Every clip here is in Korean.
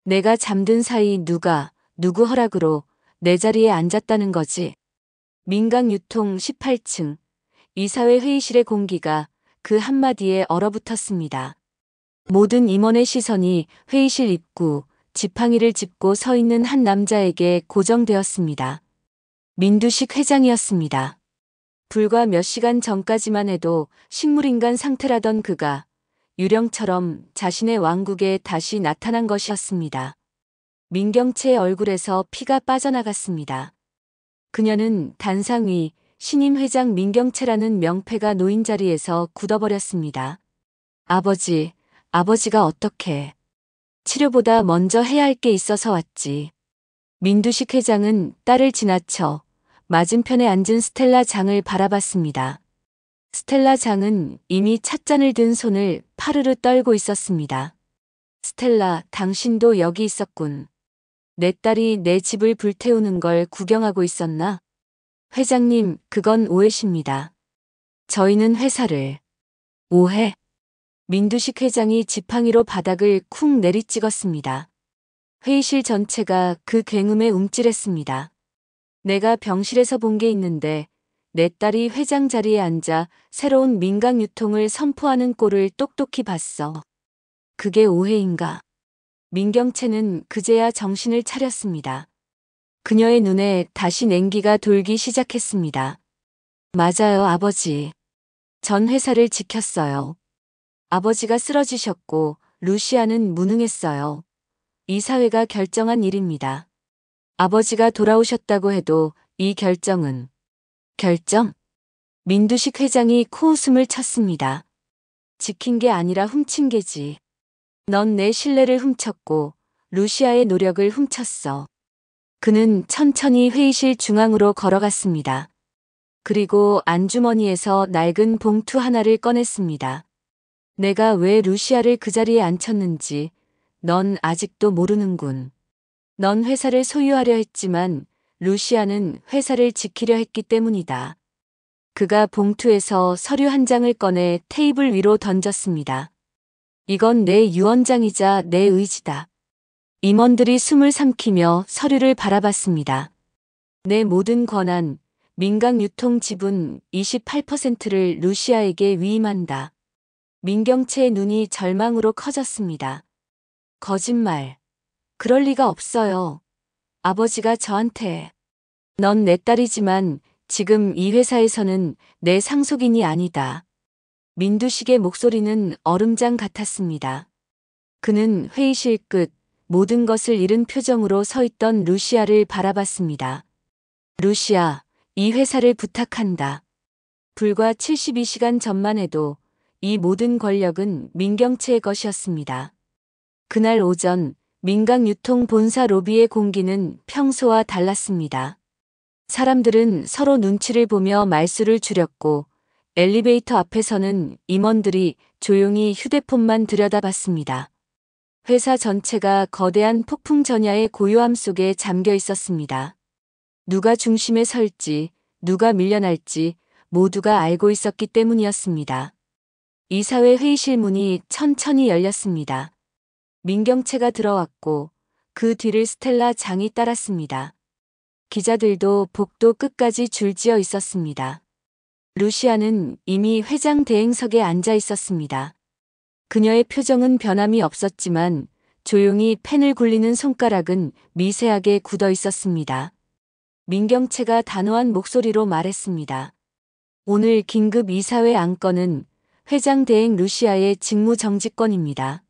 내가 잠든 사이 누구 허락으로 내 자리에 앉았다는 거지. 민강유통 18층. 이사회 회의실의 공기가 그 한마디에 얼어붙었습니다. 모든 임원의 시선이 회의실 입구, 지팡이를 짚고 서 있는 한 남자에게 고정되었습니다. 민두식 회장이었습니다. 불과 몇 시간 전까지만 해도 식물인간 상태라던 그가 유령처럼 자신의 왕국에 다시 나타난 것이었습니다. 민경채의 얼굴에서 피가 빠져나갔습니다. 그녀는 단상 위 신임 회장 민경채라는 명패가 놓인 자리에서 굳어버렸습니다. 아버지가 어떻게? 치료보다 먼저 해야 할 게 있어서 왔지. 민두식 회장은 딸을 지나쳐 맞은편에 앉은 스텔라 장을 바라봤습니다. 스텔라 장은 이미 찻잔을 든 손을 파르르 떨고 있었습니다. 스텔라, 당신도 여기 있었군. 내 딸이 내 집을 불태우는 걸 구경하고 있었나? 회장님, 그건 오해십니다. 저희는 회사를. 오해? 민두식 회장이 지팡이로 바닥을 쿵 내리찍었습니다. 회의실 전체가 그 굉음에 움찔했습니다. 내가 병실에서 본 게 있는데 내 딸이 회장 자리에 앉아 새로운 민강유통을 선포하는 꼴을 똑똑히 봤어. 그게 오해인가? 민경채는 그제야 정신을 차렸습니다. 그녀의 눈에 다시 냉기가 돌기 시작했습니다. 맞아요, 아버지. 전 회사를 지켰어요. 아버지가 쓰러지셨고 루시아는 무능했어요. 이사회가 결정한 일입니다. 아버지가 돌아오셨다고 해도 이 결정은 결정? 민두식 회장이 코웃음을 쳤습니다. 지킨 게 아니라 훔친 게지. 넌 내 신뢰를 훔쳤고 루시아의 노력을 훔쳤어. 그는 천천히 회의실 중앙으로 걸어갔습니다. 그리고 안주머니에서 낡은 봉투 하나를 꺼냈습니다. 내가 왜 루시아를 그 자리에 앉혔는지 넌 아직도 모르는군. 넌 회사를 소유하려 했지만 루시아는 회사를 지키려 했기 때문이다. 그가 봉투에서 서류 한 장을 꺼내 테이블 위로 던졌습니다. 이건 내 유언장이자 내 의지다. 임원들이 숨을 삼키며 서류를 바라봤습니다. 내 모든 권한, 민강유통 지분 28%를 루시아에게 위임한다. 민경채의 눈이 절망으로 커졌습니다. 거짓말. 그럴 리가 없어요. 아버지가 저한테. 넌 내 딸이지만 지금 이 회사에서는 내 상속인이 아니다. 민두식의 목소리는 얼음장 같았습니다. 그는 회의실 끝 모든 것을 잃은 표정으로 서 있던 루시아를 바라봤습니다. 루시아, 이 회사를 부탁한다. 불과 72시간 전만 해도 이 모든 권력은 민경채의 것이었습니다. 그날 오전 민강유통 본사 로비의 공기는 평소와 달랐습니다. 사람들은 서로 눈치를 보며 말수를 줄였고 엘리베이터 앞에서는 임원들이 조용히 휴대폰만 들여다봤습니다. 회사 전체가 거대한 폭풍 전야의 고요함 속에 잠겨 있었습니다. 누가 중심에 설지, 누가 밀려날지 모두가 알고 있었기 때문이었습니다. 이사회 회의실 문이 천천히 열렸습니다. 민경채가 들어왔고 그 뒤를 스텔라 장이 따랐습니다. 기자들도 복도 끝까지 줄지어 있었습니다. 루시아는 이미 회장 대행석에 앉아 있었습니다. 그녀의 표정은 변함이 없었지만 조용히 펜을 굴리는 손가락은 미세하게 굳어 있었습니다. 민경채가 단호한 목소리로 말했습니다. 오늘 긴급 이사회 안건은 회장 대행 루시아의 직무정지권입니다.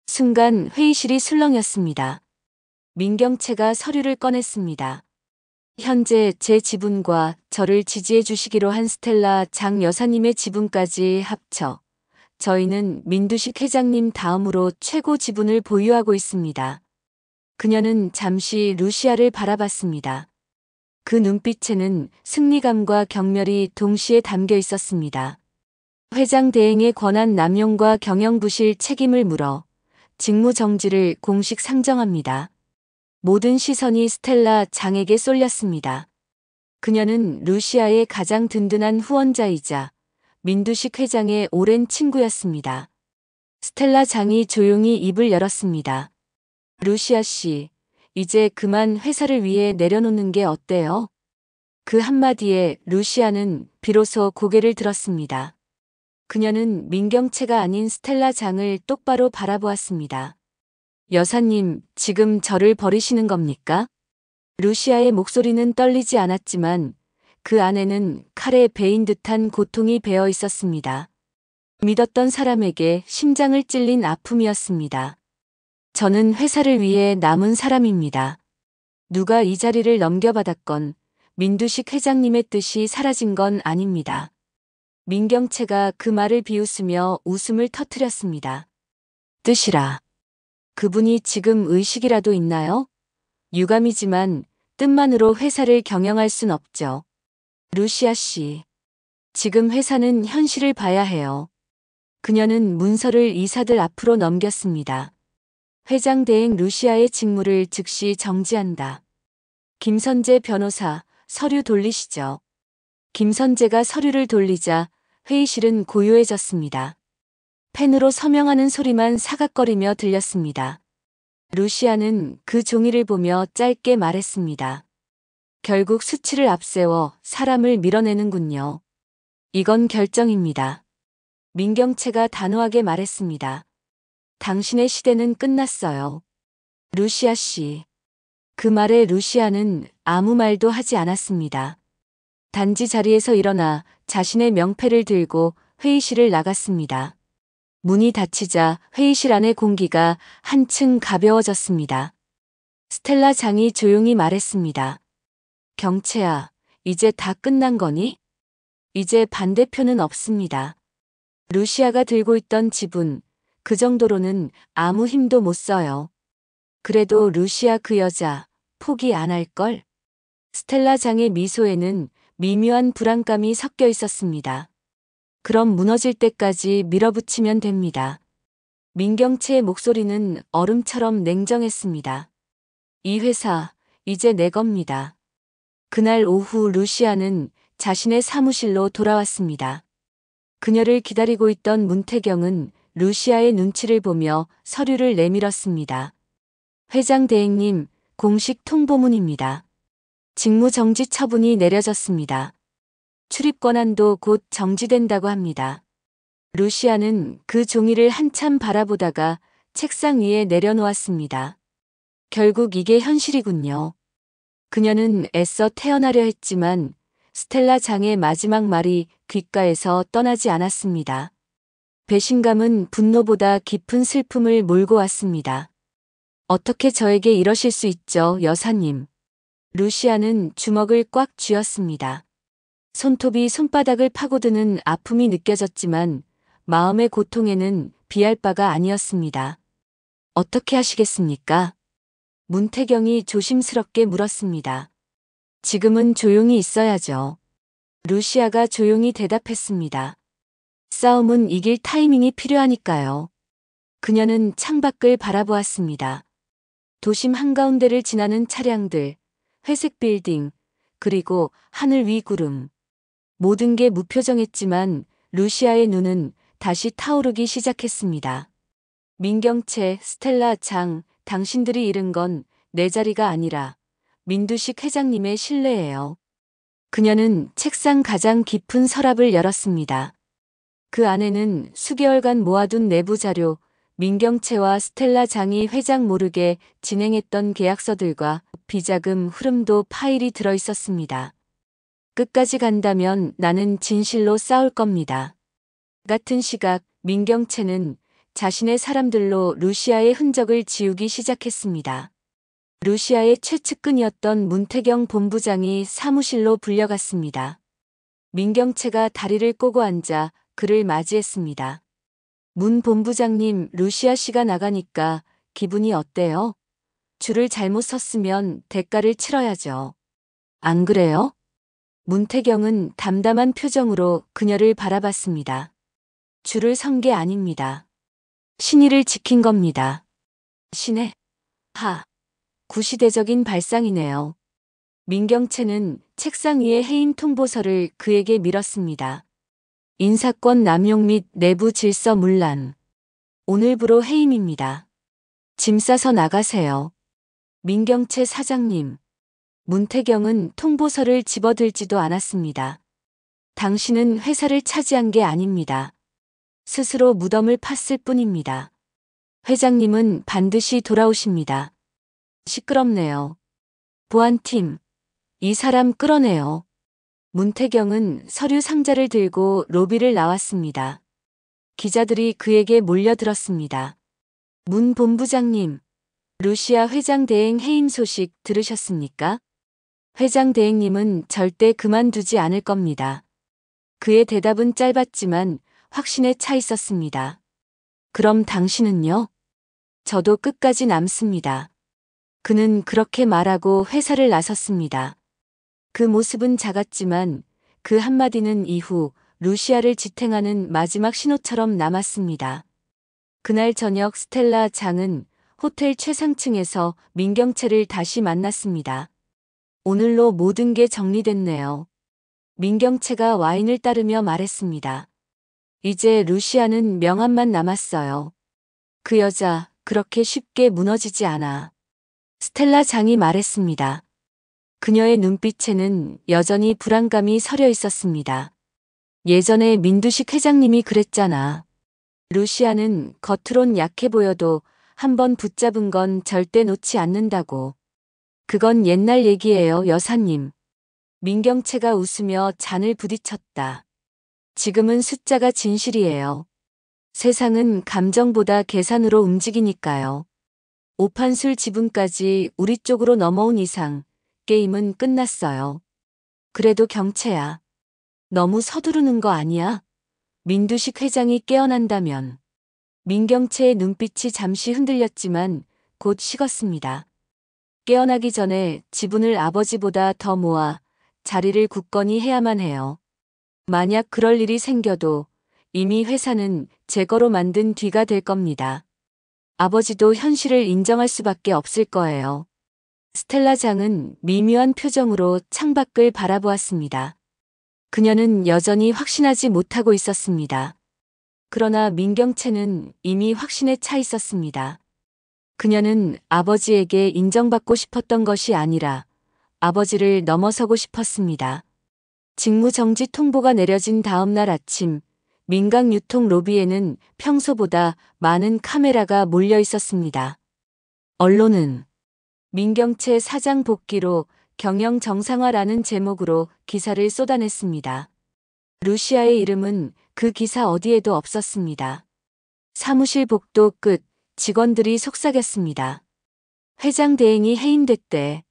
순간 회의실이 술렁였습니다. 민경채가 서류를 꺼냈습니다. 현재 제 지분과 저를 지지해 주시기로 한 스텔라 장 여사님의 지분까지 합쳐 저희는 민두식 회장님 다음으로 최고 지분을 보유하고 있습니다. 그녀는 잠시 루시아를 바라봤습니다. 그 눈빛에는 승리감과 경멸이 동시에 담겨 있었습니다. 회장 대행의 권한 남용과 경영부실 책임을 물어 직무정지를 공식 상정합니다. 모든 시선이 스텔라 장에게 쏠렸습니다. 그녀는 루시아의 가장 든든한 후원자이자 민두식 회장의 오랜 친구였습니다. 스텔라 장이 조용히 입을 열었습니다. 루시아 씨, 이제 그만 회사를 위해 내려놓는 게 어때요? 그 한마디에 루시아는 비로소 고개를 들었습니다. 그녀는 민경채가 아닌 스텔라 장을 똑바로 바라보았습니다. 여사님, 지금 저를 버리시는 겁니까? 루시아의 목소리는 떨리지 않았지만 그 안에는 칼에 베인 듯한 고통이 배어 있었습니다. 믿었던 사람에게 심장을 찔린 아픔이었습니다. 저는 회사를 위해 남은 사람입니다. 누가 이 자리를 넘겨받았건 민두식 회장님의 뜻이 사라진 건 아닙니다. 민경채가 그 말을 비웃으며 웃음을 터뜨렸습니다. 뜻이라. 그분이 지금 의식이라도 있나요? 유감이지만 뜻만으로 회사를 경영할 순 없죠. 루시아 씨. 지금 회사는 현실을 봐야 해요. 그녀는 문서를 이사들 앞으로 넘겼습니다. 회장 대행 루시아의 직무를 즉시 정지한다. 김선재 변호사, 서류 돌리시죠. 김선재가 서류를 돌리자 회의실은 고요해졌습니다. 펜으로 서명하는 소리만 사각거리며 들렸습니다. 루시아는 그 종이를 보며 짧게 말했습니다. 결국 수치를 앞세워 사람을 밀어내는군요. 이건 결정입니다. 민경채가 단호하게 말했습니다. 당신의 시대는 끝났어요. 루시아 씨. 그 말에 루시아는 아무 말도 하지 않았습니다. 단지 자리에서 일어나 자신의 명패를 들고 회의실을 나갔습니다. 문이 닫히자 회의실 안의 공기가 한층 가벼워졌습니다. 스텔라 장이 조용히 말했습니다. 경채야, 이제 다 끝난 거니? 이제 반대표는 없습니다. 루시아가 들고 있던 지분, 그 정도로는 아무 힘도 못 써요. 그래도 루시아 그 여자, 포기 안 할걸? 스텔라 장의 미소에는 미묘한 불안감이 섞여 있었습니다. 그럼 무너질 때까지 밀어붙이면 됩니다. 민경채의 목소리는 얼음처럼 냉정했습니다. 이 회사, 이제 내 겁니다. 그날 오후 루시아는 자신의 사무실로 돌아왔습니다. 그녀를 기다리고 있던 문태경은 루시아의 눈치를 보며 서류를 내밀었습니다. 회장 대행님, 공식 통보문입니다. 직무정지 처분이 내려졌습니다. 출입 권한도 곧 정지된다고 합니다. 루시아는 그 종이를 한참 바라보다가 책상 위에 내려놓았습니다. 결국 이게 현실이군요. 그녀는 애써 태어나려 했지만 스텔라 장의 마지막 말이 귓가에서 떠나지 않았습니다. 배신감은 분노보다 깊은 슬픔을 몰고 왔습니다. 어떻게 저에게 이러실 수 있죠, 여사님. 루시아는 주먹을 꽉 쥐었습니다. 손톱이 손바닥을 파고드는 아픔이 느껴졌지만 마음의 고통에는 비할 바가 아니었습니다. 어떻게 하시겠습니까? 문태경이 조심스럽게 물었습니다. 지금은 조용히 있어야죠. 루시아가 조용히 대답했습니다. 싸움은 이길 타이밍이 필요하니까요. 그녀는 창밖을 바라보았습니다. 도심 한가운데를 지나는 차량들, 회색 빌딩, 그리고 하늘 위 구름. 모든 게 무표정했지만 루시아의 눈은 다시 타오르기 시작했습니다. 민경채, 스텔라 장, 당신들이 잃은 건 내 자리가 아니라 민두식 회장님의 신뢰예요. 그녀는 책상 가장 깊은 서랍을 열었습니다. 그 안에는 수개월간 모아둔 내부 자료, 민경채와 스텔라 장이 회장 모르게 진행했던 계약서들과 비자금 흐름도 파일이 들어 있었습니다. 끝까지 간다면 나는 진실로 싸울 겁니다. 같은 시각 민경채는 자신의 사람들로 루시아의 흔적을 지우기 시작했습니다. 루시아의 최측근이었던 문태경 본부장이 사무실로 불려갔습니다. 민경채가 다리를 꼬고 앉아 그를 맞이했습니다. 문 본부장님, 루시아 씨가 나가니까 기분이 어때요? 줄을 잘못 섰으면 대가를 치러야죠. 안 그래요? 문태경은 담담한 표정으로 그녀를 바라봤습니다. 줄을 선 게 아닙니다. 신의를 지킨 겁니다. 신의? 하. 구시대적인 발상이네요. 민경채는 책상 위에 해임 통보서를 그에게 밀었습니다. 인사권 남용 및 내부 질서 문란. 오늘부로 해임입니다. 짐 싸서 나가세요. 민경채 사장님. 문태경은 통보서를 집어들지도 않았습니다. 당신은 회사를 차지한 게 아닙니다. 스스로 무덤을 팠을 뿐입니다. 회장님은 반드시 돌아오십니다. 시끄럽네요. 보안팀, 이 사람 끌어내요. 문태경은 서류 상자를 들고 로비를 나왔습니다. 기자들이 그에게 몰려들었습니다. 문 본부장님, 루시아 회장 대행 해임 소식 들으셨습니까? 회장 대행님은 절대 그만두지 않을 겁니다. 그의 대답은 짧았지만 확신에 차 있었습니다. 그럼 당신은요? 저도 끝까지 남습니다. 그는 그렇게 말하고 회사를 나섰습니다. 그 모습은 작았지만 그 한마디는 이후 루시아를 지탱하는 마지막 신호처럼 남았습니다. 그날 저녁 스텔라 장은 호텔 최상층에서 민경채를 다시 만났습니다. 오늘로 모든 게 정리됐네요. 민경채가 와인을 따르며 말했습니다. 이제 루시아는 명함만 남았어요. 그 여자 그렇게 쉽게 무너지지 않아. 스텔라 장이 말했습니다. 그녀의 눈빛에는 여전히 불안감이 서려 있었습니다. 예전에 민두식 회장님이 그랬잖아. 루시아는 겉으론 약해 보여도 한번 붙잡은 건 절대 놓지 않는다고. 그건 옛날 얘기예요, 여사님. 민경채가 웃으며 잔을 부딪혔다. 지금은 숫자가 진실이에요. 세상은 감정보다 계산으로 움직이니까요. 오판술 지분까지 우리 쪽으로 넘어온 이상 게임은 끝났어요. 그래도 경채야. 너무 서두르는 거 아니야? 민두식 회장이 깨어난다면. 민경채의 눈빛이 잠시 흔들렸지만 곧 식었습니다. 깨어나기 전에 지분을 아버지보다 더 모아 자리를 굳건히 해야만 해요. 만약 그럴 일이 생겨도 이미 회사는 제 거로 만든 뒤가 될 겁니다. 아버지도 현실을 인정할 수밖에 없을 거예요. 스텔라 장은 미묘한 표정으로 창밖을 바라보았습니다. 그녀는 여전히 확신하지 못하고 있었습니다. 그러나 민경채는 이미 확신에 차 있었습니다. 그녀는 아버지에게 인정받고 싶었던 것이 아니라 아버지를 넘어서고 싶었습니다. 직무정지 통보가 내려진 다음 날 아침, 민강유통 로비에는 평소보다 많은 카메라가 몰려 있었습니다. 언론은 민경채 사장 복귀로 경영 정상화라는 제목으로 기사를 쏟아냈습니다. 루시아의 이름은 그 기사 어디에도 없었습니다. 사무실 복도 끝, 직원들이 속삭였습니다. 회장 대행이 해임됐대.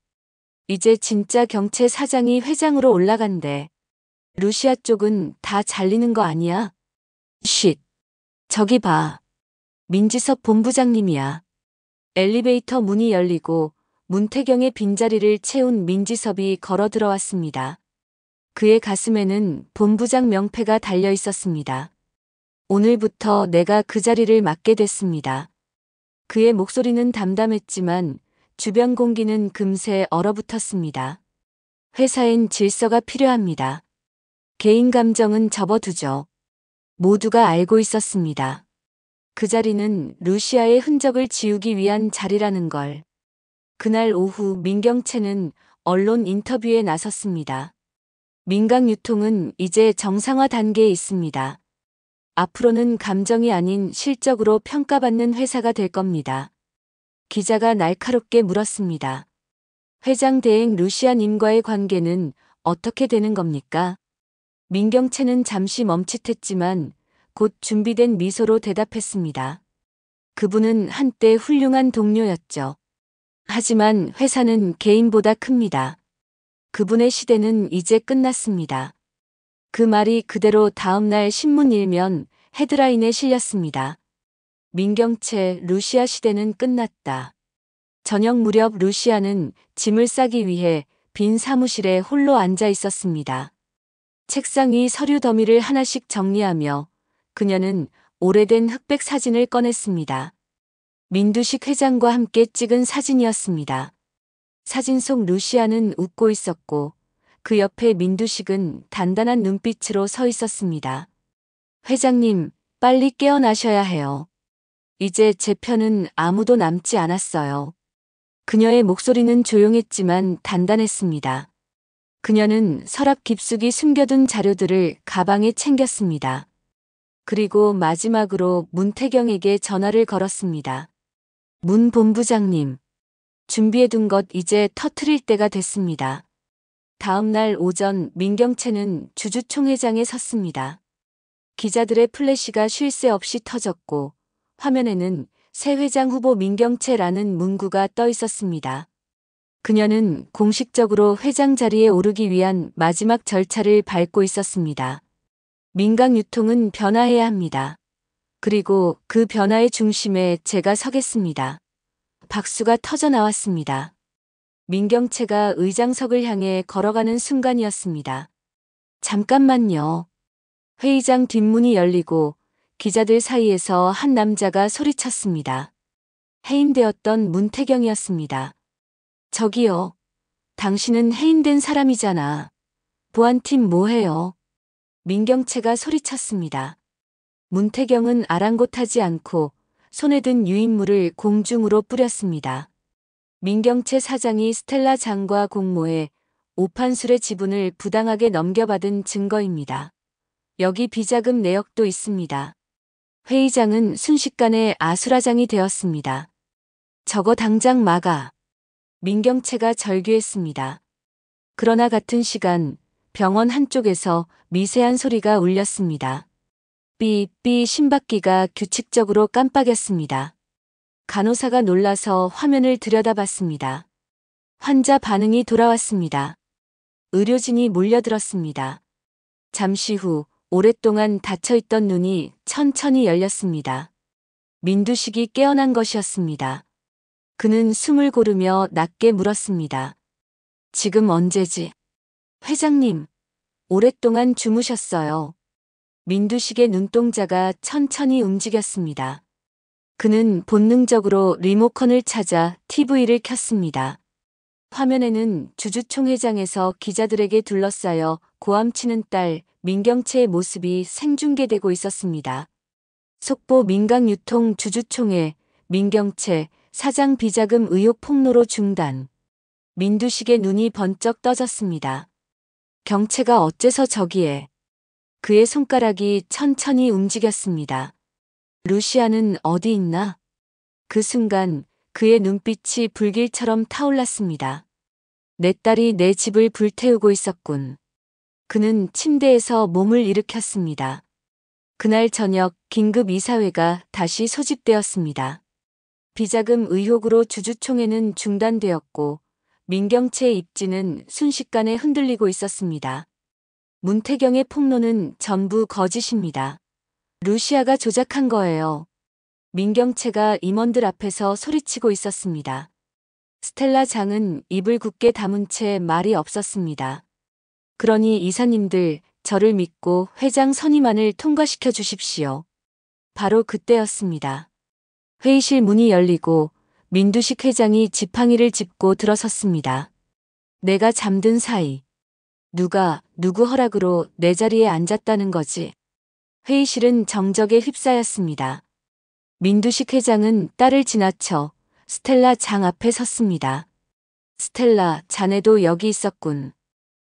이제 진짜 경채 사장이 회장으로 올라간대. 루시아 쪽은 다 잘리는 거 아니야? 쉿. 저기 봐. 민지섭 본부장님이야. 엘리베이터 문이 열리고 문태경의 빈자리를 채운 민지섭이 걸어 들어왔습니다. 그의 가슴에는 본부장 명패가 달려 있었습니다. 오늘부터 내가 그 자리를 맡게 됐습니다. 그의 목소리는 담담했지만 주변 공기는 금세 얼어붙었습니다. 회사엔 질서가 필요합니다. 개인 감정은 접어두죠. 모두가 알고 있었습니다. 그 자리는 루시아의 흔적을 지우기 위한 자리라는 걸. 그날 오후 민경채는 언론 인터뷰에 나섰습니다. 민강유통은 이제 정상화 단계에 있습니다. 앞으로는 감정이 아닌 실적으로 평가받는 회사가 될 겁니다. 기자가 날카롭게 물었습니다. 회장 대행 루시아님과의 관계는 어떻게 되는 겁니까? 민경채는 잠시 멈칫했지만 곧 준비된 미소로 대답했습니다. 그분은 한때 훌륭한 동료였죠. 하지만 회사는 개인보다 큽니다. 그분의 시대는 이제 끝났습니다. 그 말이 그대로 다음날 신문 일면 헤드라인에 실렸습니다. 민경채 루시아 시대는 끝났다. 저녁 무렵 루시아는 짐을 싸기 위해 빈 사무실에 홀로 앉아 있었습니다. 책상 위 서류 더미를 하나씩 정리하며 그녀는 오래된 흑백 사진을 꺼냈습니다. 민두식 회장과 함께 찍은 사진이었습니다. 사진 속 루시아는 웃고 있었고 그 옆에 민두식은 단단한 눈빛으로 서 있었습니다. 회장님, 빨리 깨어나셔야 해요. 이제 제 편은 아무도 남지 않았어요. 그녀의 목소리는 조용했지만 단단했습니다. 그녀는 서랍 깊숙이 숨겨둔 자료들을 가방에 챙겼습니다. 그리고 마지막으로 문태경에게 전화를 걸었습니다. 문 본부장님, 준비해둔 것 이제 터트릴 때가 됐습니다. 다음 날 오전 민경채는 주주총회장에 섰습니다. 기자들의 플래시가 쉴 새 없이 터졌고 화면에는 새 회장 후보 민경채라는 문구가 떠 있었습니다. 그녀는 공식적으로 회장 자리에 오르기 위한 마지막 절차를 밟고 있었습니다. 민강 유통은 변화해야 합니다. 그리고 그 변화의 중심에 제가 서겠습니다. 박수가 터져 나왔습니다. 민경채가 의장석을 향해 걸어가는 순간이었습니다. 잠깐만요. 회의장 뒷문이 열리고 기자들 사이에서 한 남자가 소리쳤습니다. 해임되었던 문태경이었습니다. 저기요. 당신은 해임된 사람이잖아. 보안팀 뭐해요? 민경채가 소리쳤습니다. 문태경은 아랑곳하지 않고 손에 든 유인물을 공중으로 뿌렸습니다. 민경채 사장이 스텔라 장과 공모해 오판술의 지분을 부당하게 넘겨받은 증거입니다. 여기 비자금 내역도 있습니다. 회의장은 순식간에 아수라장이 되었습니다. 저거 당장 막아. 민경채가 절규했습니다. 그러나 같은 시간 병원 한쪽에서 미세한 소리가 울렸습니다. 삐삐 심박기가 규칙적으로 깜빡였습니다. 간호사가 놀라서 화면을 들여다봤습니다. 환자 반응이 돌아왔습니다. 의료진이 몰려들었습니다. 잠시 후 오랫동안 닫혀있던 눈이 천천히 열렸습니다. 민두식이 깨어난 것이었습니다. 그는 숨을 고르며 낮게 물었습니다. 지금 언제지? 회장님, 오랫동안 주무셨어요. 민두식의 눈동자가 천천히 움직였습니다. 그는 본능적으로 리모컨을 찾아 TV를 켰습니다. 화면에는 주주총회장에서 기자들에게 둘러싸여 고함치는 딸 민경채의 모습이 생중계되고 있었습니다. 속보 민강유통 주주총회 민경채 사장 비자금 의혹 폭로로 중단. 민두식의 눈이 번쩍 떠졌습니다. 경채가 어째서 저기에. 그의 손가락이 천천히 움직였습니다. 루시아는 어디 있나? 그 순간 그의 눈빛이 불길처럼 타올랐습니다. 내 딸이 내 집을 불태우고 있었군. 그는 침대에서 몸을 일으켰습니다. 그날 저녁 긴급 이사회가 다시 소집되었습니다. 비자금 의혹으로 주주총회는 중단되었고 민경채의 입지는 순식간에 흔들리고 있었습니다. 문태경의 폭로는 전부 거짓입니다. 루시아가 조작한 거예요. 민경채가 임원들 앞에서 소리치고 있었습니다. 스텔라 장은 입을 굳게 다문 채 말이 없었습니다. 그러니 이사님들, 저를 믿고 회장 선임안을 통과시켜 주십시오. 바로 그때였습니다. 회의실 문이 열리고 민두식 회장이 지팡이를 짚고 들어섰습니다. 내가 잠든 사이 누가 누구 허락으로 내 자리에 앉았다는 거지. 회의실은 정적에 휩싸였습니다. 민두식 회장은 딸을 지나쳐 스텔라 장 앞에 섰습니다. 스텔라, 자네도 여기 있었군.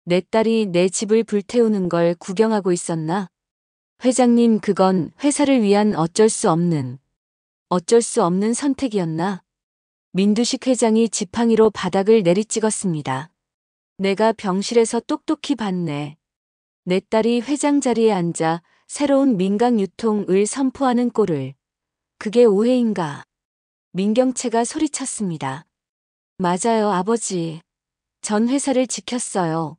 내 딸이 내 집을 불태우는 걸 구경하고 있었나? 회장님, 그건 회사를 위한 어쩔 수 없는 선택이었나? 민두식 회장이 지팡이로 바닥을 내리찍었습니다. 내가 병실에서 똑똑히 봤네. 내 딸이 회장 자리에 앉아 새로운 민강유통을 선포하는 꼴을. 그게 오해인가? 민경채가 소리쳤습니다. 맞아요, 아버지. 전 회사를 지켰어요.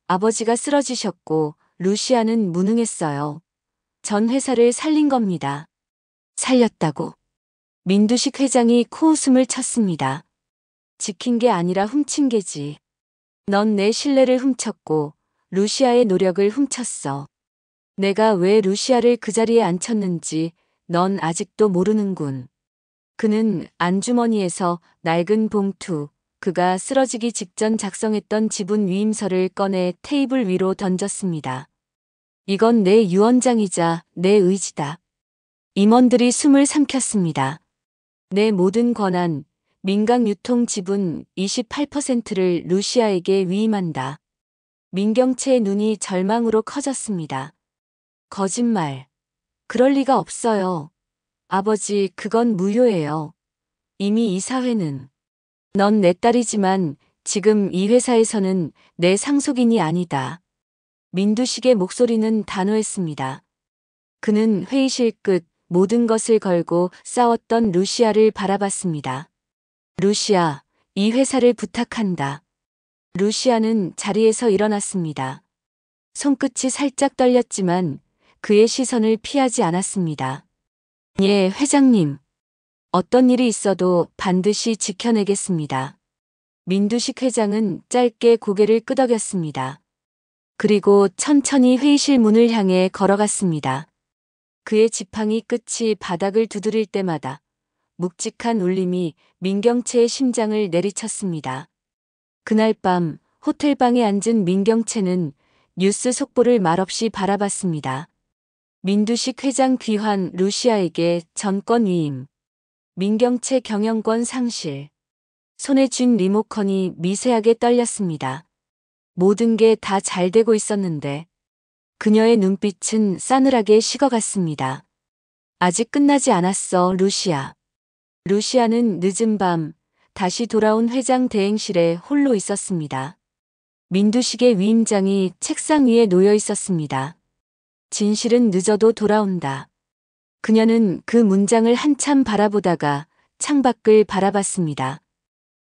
아버지가 쓰러지셨고 루시아는 무능했어요. 전 회사를 살린 겁니다. 살렸다고. 민두식 회장이 코웃음을 쳤습니다. 지킨 게 아니라 훔친 게지. 넌 내 신뢰를 훔쳤고 루시아의 노력을 훔쳤어. 내가 왜 루시아를 그 자리에 앉혔는지 넌 아직도 모르는군. 그는 안주머니에서 낡은 봉투, 그가 쓰러지기 직전 작성했던 지분 위임서를 꺼내 테이블 위로 던졌습니다. 이건 내 유언장이자 내 의지다. 임원들이 숨을 삼켰습니다. 내 모든 권한, 민강 유통 지분 28%를 루시아에게 위임한다. 민경채의 눈이 절망으로 커졌습니다. 거짓말. 그럴 리가 없어요. 아버지, 그건 무효예요. 이미 이사회는. 넌 내 딸이지만 지금 이 회사에서는 내 상속인이 아니다. 민두식의 목소리는 단호했습니다. 그는 회의실 끝 모든 것을 걸고 싸웠던 루시아를 바라봤습니다. 루시아, 이 회사를 부탁한다. 루시아는 자리에서 일어났습니다. 손끝이 살짝 떨렸지만 그의 시선을 피하지 않았습니다. 예, 회장님. 어떤 일이 있어도 반드시 지켜내겠습니다. 민두식 회장은 짧게 고개를 끄덕였습니다. 그리고 천천히 회의실 문을 향해 걸어갔습니다. 그의 지팡이 끝이 바닥을 두드릴 때마다 묵직한 울림이 민경채의 심장을 내리쳤습니다. 그날 밤 호텔방에 앉은 민경채는 뉴스 속보를 말없이 바라봤습니다. 민두식 회장 귀환, 루시아에게 전권 위임. 민경채 경영권 상실. 손에 쥔 리모컨이 미세하게 떨렸습니다. 모든 게 다 잘 되고 있었는데 그녀의 눈빛은 싸늘하게 식어갔습니다. 아직 끝나지 않았어, 루시아. 루시아는 늦은 밤 다시 돌아온 회장 대행실에 홀로 있었습니다. 민두식의 위임장이 책상 위에 놓여 있었습니다. 진실은 늦어도 돌아온다. 그녀는 그 문장을 한참 바라보다가 창밖을 바라봤습니다.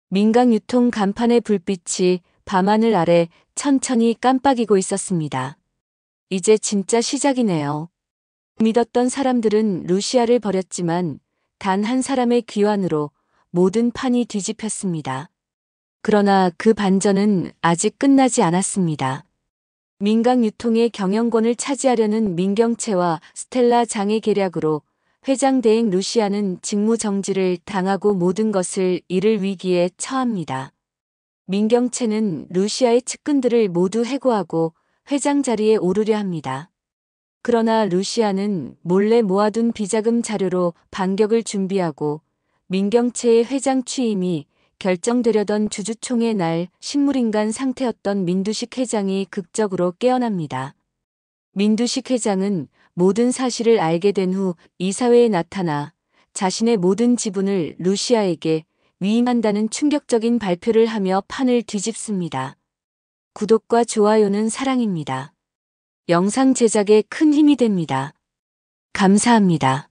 민강유통 간판의 불빛이 밤하늘 아래 천천히 깜빡이고 있었습니다. 이제 진짜 시작이네요. 믿었던 사람들은 루시아를 버렸지만 단 한 사람의 귀환으로 모든 판이 뒤집혔습니다. 그러나 그 반전은 아직 끝나지 않았습니다. 민강유통의 경영권을 차지하려는 민경채와 스텔라 장의 계략으로 회장 대행 루시아는 직무 정지를 당하고 모든 것을 잃을 위기에 처합니다. 민경채는 루시아의 측근들을 모두 해고하고 회장 자리에 오르려 합니다. 그러나 루시아는 몰래 모아둔 비자금 자료로 반격을 준비하고 민경채의 회장 취임이 결정되려던 주주총회 날 식물인간 상태였던 민두식 회장이 극적으로 깨어납니다. 민두식 회장은 모든 사실을 알게 된 후 이사회에 나타나 자신의 모든 지분을 루시아에게 위임한다는 충격적인 발표를 하며 판을 뒤집습니다. 구독과 좋아요는 사랑입니다. 영상 제작에 큰 힘이 됩니다. 감사합니다.